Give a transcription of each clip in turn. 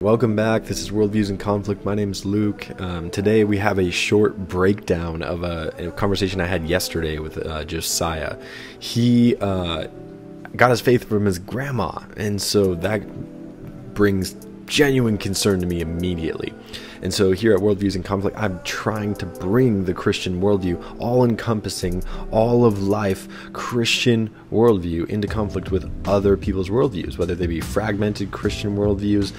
Welcome back. This is Worldviews in Conflict. My name is Luke. Today we have a short breakdown of a conversation I had yesterday with Josiah. He got his faith from his grandma, and so that brings genuine concern to me immediately. And so here at Worldviews in Conflict, I'm trying to bring the Christian worldview, all-encompassing, all of life Christian worldview into conflict with other people's worldviews, whether they be fragmented Christian worldviews,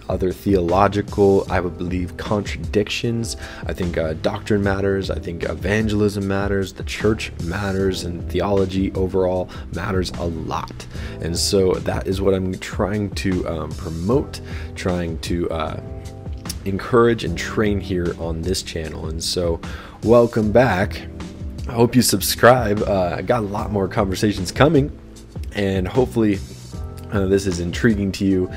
other theological, I would believe, contradictions. I think doctrine matters. I think evangelism matters. The church matters, and theology overall matters a lot. And so that is what I'm trying to promote, trying to encourage and train here on this channel. And so welcome back. I hope you subscribe. I got a lot more conversations coming, and hopefully this is intriguing to you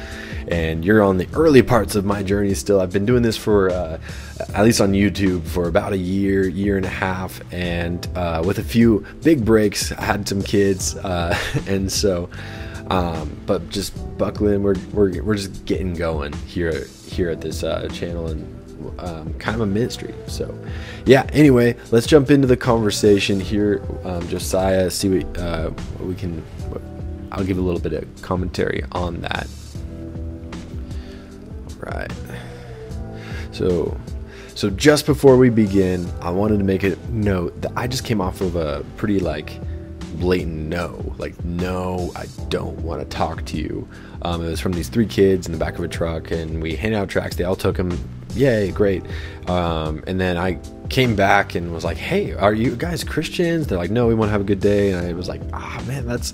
and you're on the early parts of my journey still. I've been doing this for at least on YouTube for about a year and a half, and with a few big breaks. I had some kids and so but just buckle in. We're just getting going here at this channel, and kind of a ministry. So yeah, anyway, let's jump into the conversation here. Josiah, see what we can. I'll give a little bit of commentary on that. All right. So just before we begin, I wanted to make a note that I just came off of a pretty blatant no, no, I don't want to talk to you. It was from these 3 kids in the back of a truck, and we handed out tracts. They all took them. Yay, great. And then I came back and was like, hey, are you guys Christians? They're like, no, we want to have a good day. And I was like, man, that's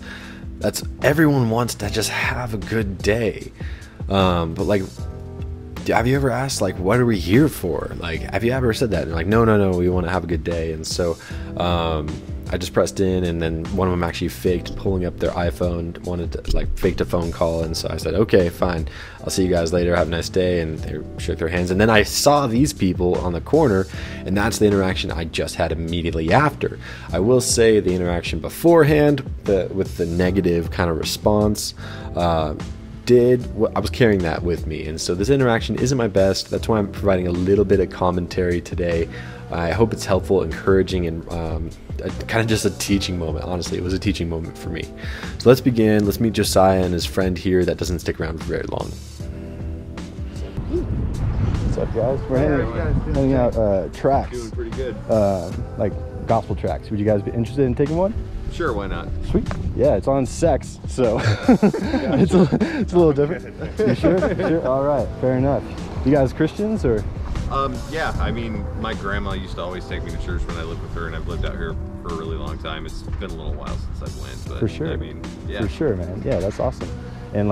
everyone wants to just have a good day. But have you ever asked, what are we here for? Have you ever said that? And they're like, no, we want to have a good day. And so I just pressed in, and then one of them actually faked pulling up their iPhone, wanted to faked a phone call. And so I said, okay, fine, I'll see you guys later, have a nice day. And they shook their hands. And then I saw these people on the corner, and that's the interaction I just had immediately after. I will say the interaction beforehand, with the negative kind of response, I was carrying that with me, and so this interaction isn't my best. That's why I'm providing a little bit of commentary today. I hope it's helpful, encouraging, and kind of just a teaching moment. Honestly, it was a teaching moment for me. So let's begin. Let's meet Josiah and his friend here that doesn't stick around for very long. What's up, guys? We're handing out tracts. Doing pretty good. Gospel tracts. Would you guys be interested in taking one? Sure, why not? Sweet. Yeah, it's on sex, so it's a little different. You sure? Sure? All right, fair enough. You guys Christians, or? Yeah, I mean, my grandma used to always take me to church when I lived with her, and I've lived out here for a really long time. It's been a little while since I've went, but for sure. I mean, yeah. For sure, man. Yeah, that's awesome. And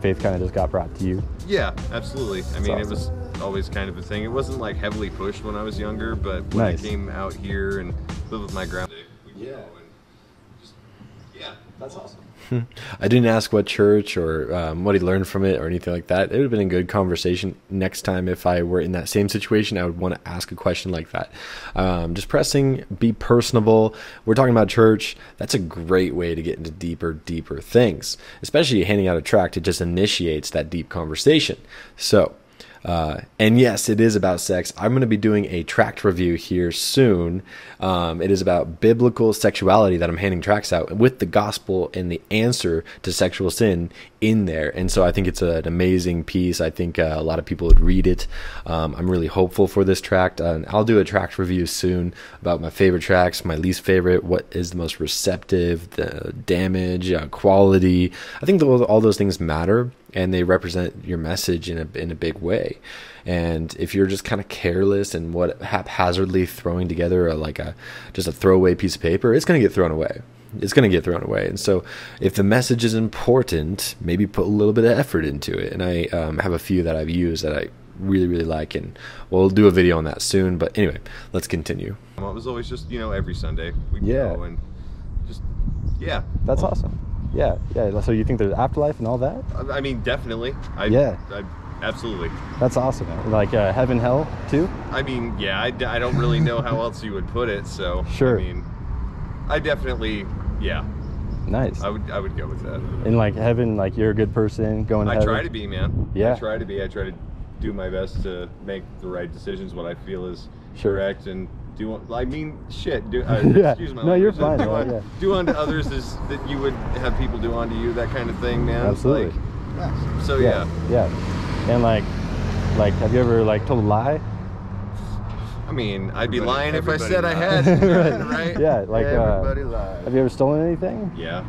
faith kind of just got brought to you. Yeah, absolutely. I mean, awesome. It was always kind of a thing. It wasn't heavily pushed when I was younger, but when I came out here and lived with my grandma, that's awesome. I didn't ask what church or what he learned from it or anything like that. It would have been a good conversation next time. If I were in that same situation, I would want to ask a question like that. Just pressing, be personable. We're talking about church. That's a great way to get into deeper things, especially handing out a tract. It just initiates that deep conversation. So, and yes, it is about sex. I'm going to be doing a tract review here soon. It is about biblical sexuality that I'm handing tracts out with the gospel and the answer to sexual sin in there. And so I think it's an amazing piece. I think a lot of people would read it. I'm really hopeful for this tract. And I'll do a tract review soon about my favorite tracts, my least favorite, what is the most receptive, the damage, quality. I think all those things matter, and they represent your message in a big way. And if you're just kind of careless and haphazardly throwing together just a throwaway piece of paper, it's going to get thrown away. It's going to get thrown away. And so if the message is important, maybe put a little bit of effort into it. And I have a few that I've used that I really like, and we'll do a video on that soon. But anyway, let's continue. It was always just, every Sunday we'd go and just, yeah. That's awesome. Yeah. So you think there's afterlife and all that? I mean, definitely. Absolutely. That's awesome. Heaven, hell, too? I mean, yeah, I don't really know how else you would put it, so. Sure. I mean, I definitely, yeah. Nice. I would go with that. In like heaven, like you're a good person going to heaven? I try to be, man. Yeah. I try to be. I try to do my best to make the right decisions, what I feel is correct, and do. I mean, shit. Excuse my no, you're language. fine. Do unto others as that you would have people do unto you. That kind of thing, man. Absolutely. So yeah. And like, have you ever like told a lie? I mean, I'd be lying if I said I had, right? Yeah, like, everybody lies. have you ever stolen anything? Yeah.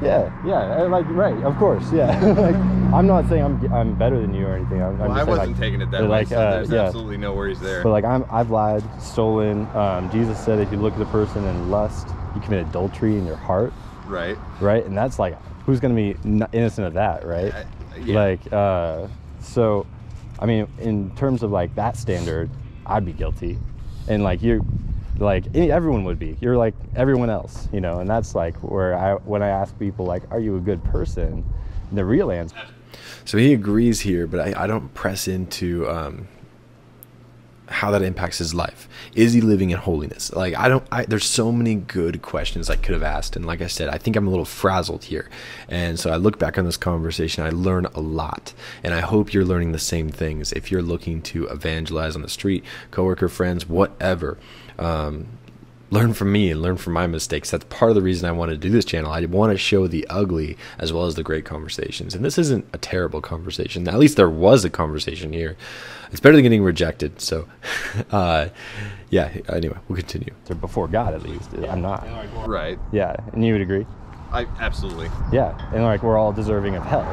Yeah, like, right, of course, yeah. Like, I'm not saying I'm better than you or anything. I'm just I saying, wasn't like, taking it that way, like, so there's absolutely no worries there. But like, I've lied, stolen. Jesus said if you look at a person in lust, you commit adultery in your heart. Right. Right, and that's like, who's going to be innocent of that, right? Yeah. Like, so, I mean, in terms of like that standard, I'd be guilty, and like everyone would be. You're like everyone else, you know. And that's like where when I ask people like, "Are you a good person?" the real answer. So he agrees here, but I don't press into how that impacts his life. Is he living in holiness? Like there's so many good questions I could have asked, and like I said, I think I'm a little frazzled here. And so I look back on this conversation, I learn a lot, and I hope you're learning the same things. If you're looking to evangelize on the street, coworker, friends, whatever, learn from me and learn from my mistakes. That's part of the reason I want to do this channel. I want to show the ugly as well as the great conversations. And this isn't a terrible conversation. At least there was a conversation here. It's better than getting rejected. So, yeah, anyway, we'll continue. Before God, at least. I'm not. Right. Yeah, and you would agree? Absolutely. Yeah, and like we're all deserving of hell.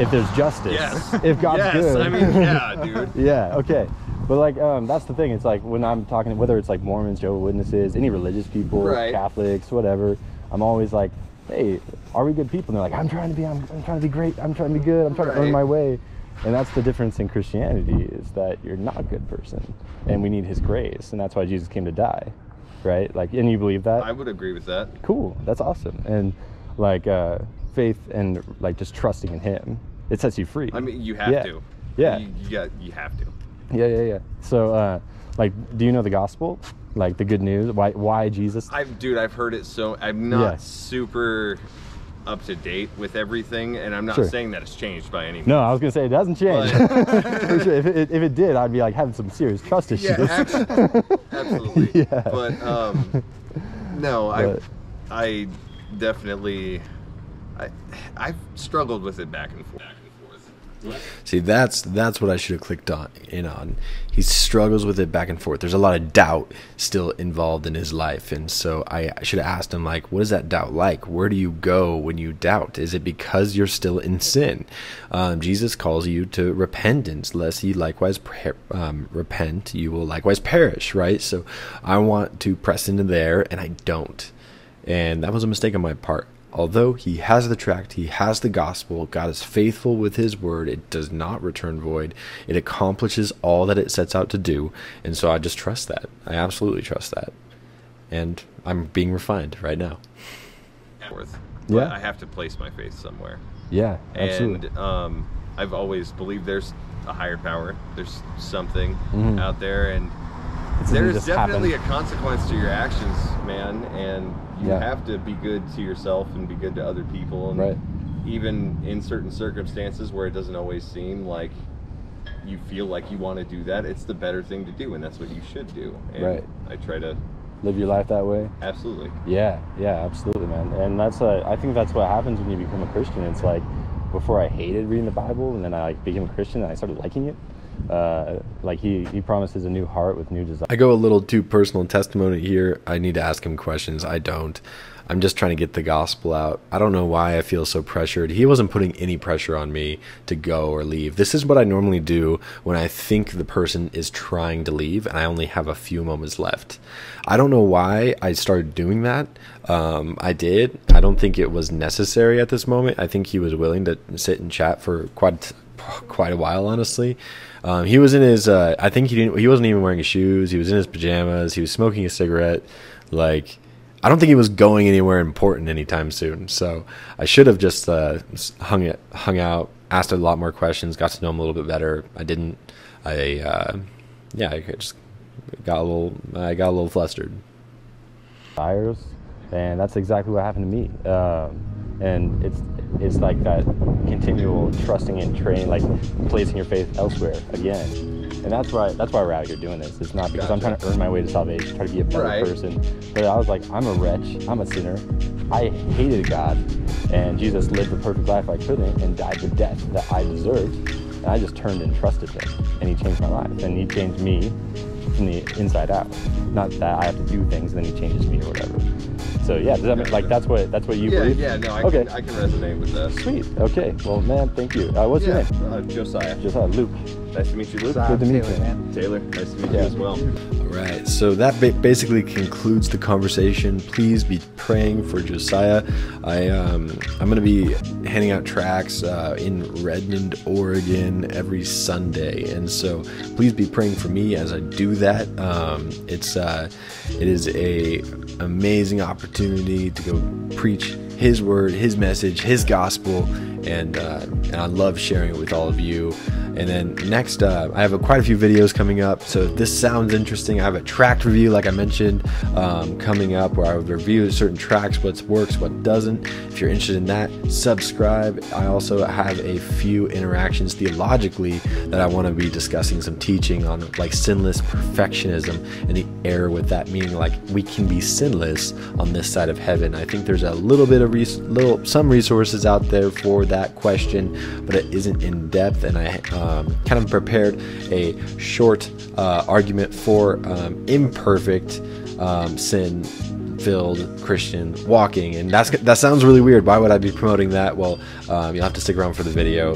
If there's justice. Yes. If God's good. I mean, yeah, dude. Yeah, okay. But like, that's the thing. It's like when I'm talking, whether it's like Mormons, Jehovah's Witnesses, any religious people, right. Catholics, whatever, I'm always like, hey, are we good people? And they're like, I'm trying to be great. I'm trying to be good. I'm trying to earn my way. And that's the difference in Christianity, is that you're not a good person, and we need His grace, and that's why Jesus came to die, right? Like, and you believe that? I would agree with that. Cool. That's awesome. And like, faith and like just trusting in Him, it sets you free. I mean, you have to. Yeah. You have to. Yeah. So, like, do you know the gospel? Like the good news? Why Jesus? I've heard it. So I'm not super up to date with everything, and I'm not saying that it's changed by any means. No, I was gonna say it doesn't change. For sure. If it did, I'd be like having some serious trust issues. Yeah, absolutely. Yeah. But no, I definitely I've struggled with it back and forth. See, that's what I should have clicked in on. He struggles with it back and forth. There's a lot of doubt still involved in his life, and so I should have asked him, like, what is that doubt like? Where do you go when you doubt? Is it because you're still in sin? Jesus calls you to repentance, lest ye likewise repent, you will likewise perish, right? So I want to press into there, and I don't. And that was a mistake on my part. Although he has the tract, he has the gospel, God is faithful with his word, it does not return void, it accomplishes all that it sets out to do, and so I just trust that. I absolutely trust that. And I'm being refined right now. But I have to place my faith somewhere. Yeah, absolutely. And I've always believed there's a higher power, there's something out there, and there's definitely a consequence to your actions, man, and you have to be good to yourself and be good to other people, and even in certain circumstances where it doesn't always seem like you feel like you want to do that, it's the better thing to do, and that's what you should do. And I try to live your life that way. Absolutely. Yeah, absolutely, man. And that's I think that's what happens when you become a Christian. It's like, before I hated reading the Bible, and then I became a Christian and I started liking it. Like he promises a new heart with new desire. I go a little too personal testimony here. I need to ask him questions. I don't. I'm just trying to get the gospel out. I don't know why I feel so pressured. He wasn't putting any pressure on me to go or leave. This is what I normally do when I think the person is trying to leave and I only have a few moments left. I don't know why I started doing that. I did. I don't think it was necessary at this moment. I think he was willing to sit and chat for quite a while, honestly. He was in his I think he wasn't even wearing his shoes. He was in his pajamas. He was smoking a cigarette. Like, I don't think he was going anywhere important anytime soon. So I should have just hung out, asked a lot more questions, got to know him a little bit better. I didn't. I just got a little flustered. Desires, And that's exactly what happened to me. And it's like that continual trusting and training, like placing your faith elsewhere again. And that's why we're out here doing this. It's not because I'm trying to earn my way to salvation, try to be a better person. But I was like, I'm a wretch, I'm a sinner. I hated God, and Jesus lived the perfect life I couldn't and died the death that I deserved. And I just turned and trusted him, and he changed my life, and he changed me from the inside out. Not that I have to do things and then he changes me or whatever. So yeah, does that mean, like that's what you believe? Yeah, no, I can resonate with that. Sweet. Okay. Well, man, thank you. What's your name? Josiah. Josiah. Luke. Nice to meet you, Luke. Good to meet you, man. Taylor. Nice to meet you as well. All right. So that basically concludes the conversation. Please be praying for Josiah. I'm going to be handing out tracts in Redmond, Oregon every Sunday, and so please be praying for me as I do that. It is a amazing opportunity to go preach his word, his message, his gospel, and I love sharing it with all of you. And then next, I have quite a few videos coming up. So if this sounds interesting, I have a tract review, like I mentioned, coming up, where I would review certain tracts, what works, what doesn't. If you're interested in that, subscribe. I also have a few interactions theologically that I want to be discussing some teaching on, like sinless perfectionism and the error with that, meaning like we can be sinless on this side of heaven. I think there's a little bit of some resources out there for that question, but it isn't in depth, and I kind of prepared a short argument for imperfect sin-filled Christian walking, and that sounds really weird. Why would I be promoting that? Well, you'll have to stick around for the video.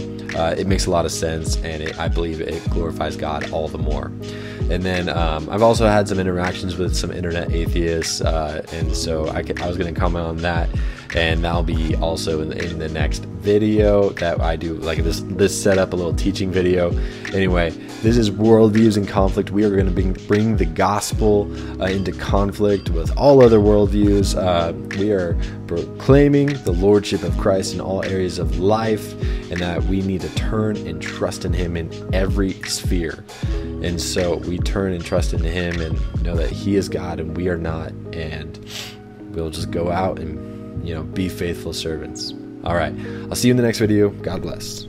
It makes a lot of sense, and I believe it glorifies God all the more. And then I've also had some interactions with some internet atheists, and so I was going to comment on that, and that'll be also in the next video that I do, like this setup, a little teaching video. Anyway, this is Worldviews in Conflict. We are going to bring the gospel into conflict with all other worldviews. We are proclaiming the lordship of Christ in all areas of life, and that we need to turn and trust in him in every sphere. And so we turn and trust in him and know that he is God and we are not, and we'll just go out and be faithful servants. All right, I'll see you in the next video. God bless.